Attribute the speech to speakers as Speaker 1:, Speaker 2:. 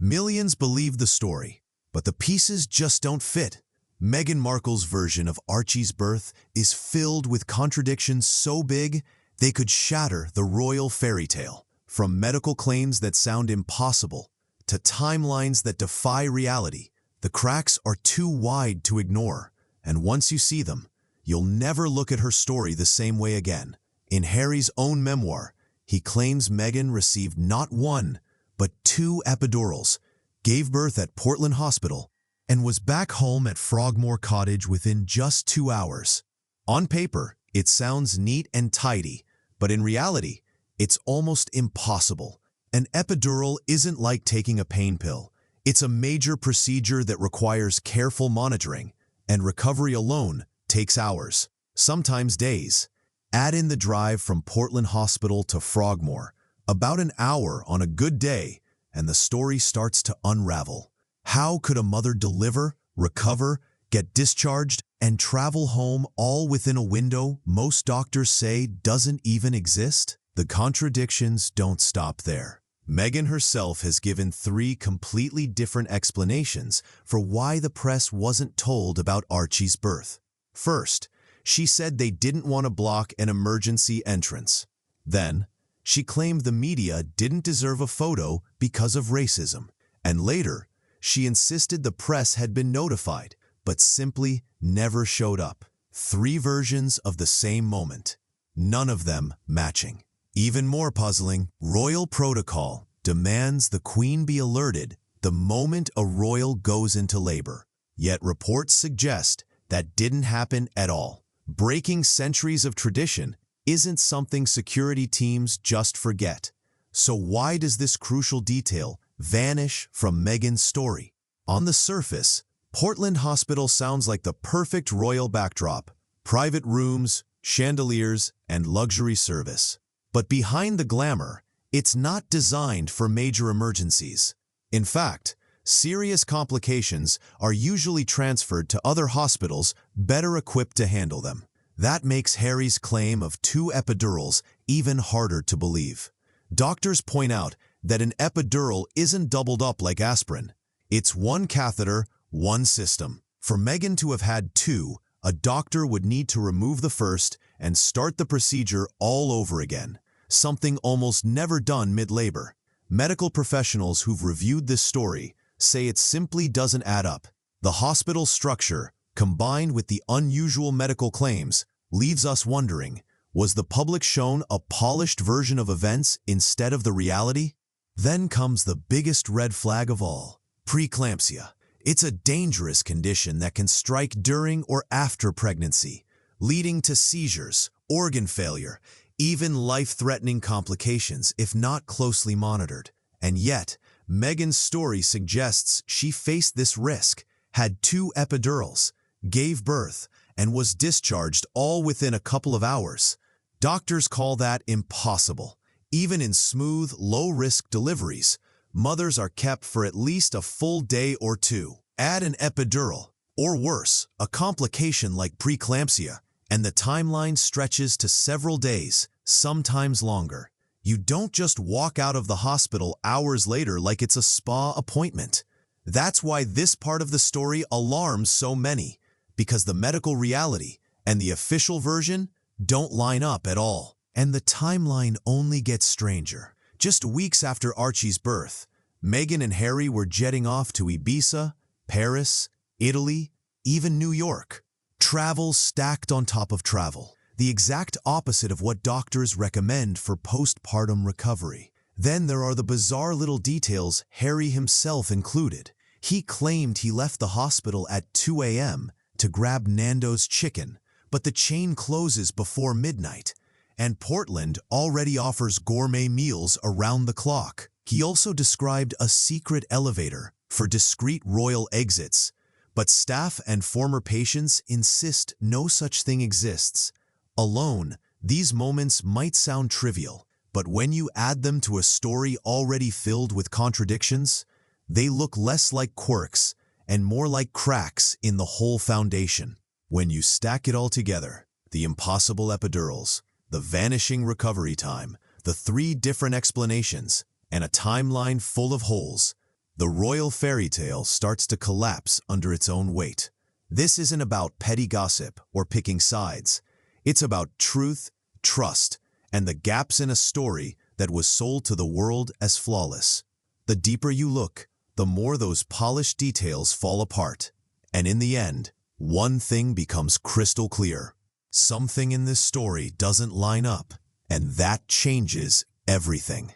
Speaker 1: Millions believe the story, but the pieces just don't fit. Meghan Markle's version of Archie's birth is filled with contradictions so big they could shatter the royal fairy tale. From medical claims that sound impossible to timelines that defy reality, the cracks are too wide to ignore, and once you see them, you'll never look at her story the same way again. In Harry's own memoir, he claims Meghan received not one, but 2 epidurals, gave birth at Portland Hospital, and was back home at Frogmore Cottage within just 2 hours. On paper, it sounds neat and tidy, but in reality, it's almost impossible. An epidural isn't like taking a pain pill. It's a major procedure that requires careful monitoring, and recovery alone takes hours, sometimes days. Add in the drive from Portland Hospital to Frogmore, about an hour on a good day, and the story starts to unravel. How could a mother deliver, recover, get discharged, and travel home all within a window most doctors say doesn't even exist? The contradictions don't stop there. Meghan herself has given 3 completely different explanations for why the press wasn't told about Archie's birth. First, she said they didn't want to block an emergency entrance. Then, she claimed the media didn't deserve a photo because of racism. And later, she insisted the press had been notified, but simply never showed up. 3 versions of the same moment, none of them matching. Even more puzzling, royal protocol demands the Queen be alerted the moment a royal goes into labor. Yet reports suggest that didn't happen at all. Breaking centuries of tradition isn't something security teams just forget. So why does this crucial detail vanish from Meghan's story? On the surface, Portland Hospital sounds like the perfect royal backdrop: private rooms, chandeliers, and luxury service. But behind the glamour, it's not designed for major emergencies. In fact, serious complications are usually transferred to other hospitals better equipped to handle them. That makes Harry's claim of 2 epidurals even harder to believe. Doctors point out that an epidural isn't doubled up like aspirin. It's 1 catheter, 1 system. For Meghan to have had 2, a doctor would need to remove the first and start the procedure all over again, something almost never done mid-labor. Medical professionals who've reviewed this story say it simply doesn't add up. The hospital structure, combined with the unusual medical claims, leaves us wondering, was the public shown a polished version of events instead of the reality? Then comes the biggest red flag of all: preeclampsia. It's a dangerous condition that can strike during or after pregnancy, leading to seizures, organ failure, even life-threatening complications if not closely monitored. And yet, Meghan's story suggests she faced this risk, had 2 epidurals, gave birth, and was discharged all within a couple of hours. Doctors call that impossible. Even in smooth, low-risk deliveries, mothers are kept for at least a full day or 2. Add an epidural, or worse, a complication like preeclampsia, and the timeline stretches to several days, sometimes longer. You don't just walk out of the hospital hours later like it's a spa appointment. That's why this part of the story alarms so many, because the medical reality and the official version don't line up at all. And the timeline only gets stranger. Just weeks after Archie's birth, Meghan and Harry were jetting off to Ibiza, Paris, Italy, even New York. Travel stacked on top of travel, the exact opposite of what doctors recommend for postpartum recovery. Then there are the bizarre little details Harry himself included. He claimed he left the hospital at 2 a.m. to grab Nando's chicken, but the chain closes before midnight, and Portland already offers gourmet meals around the clock. He also described a secret elevator for discreet royal exits, but staff and former patients insist no such thing exists. Alone, these moments might sound trivial, but when you add them to a story already filled with contradictions, they look less like quirks and more like cracks in the whole foundation. When you stack it all together, the impossible epidurals, the vanishing recovery time, the 3 different explanations, and a timeline full of holes, The royal fairy tale starts to collapse under its own weight. This isn't about petty gossip or picking sides. It's about truth, trust, and the gaps in a story that was sold to the world as flawless. The deeper you look, the more those polished details fall apart. And in the end, one thing becomes crystal clear. Something in this story doesn't line up, and that changes everything.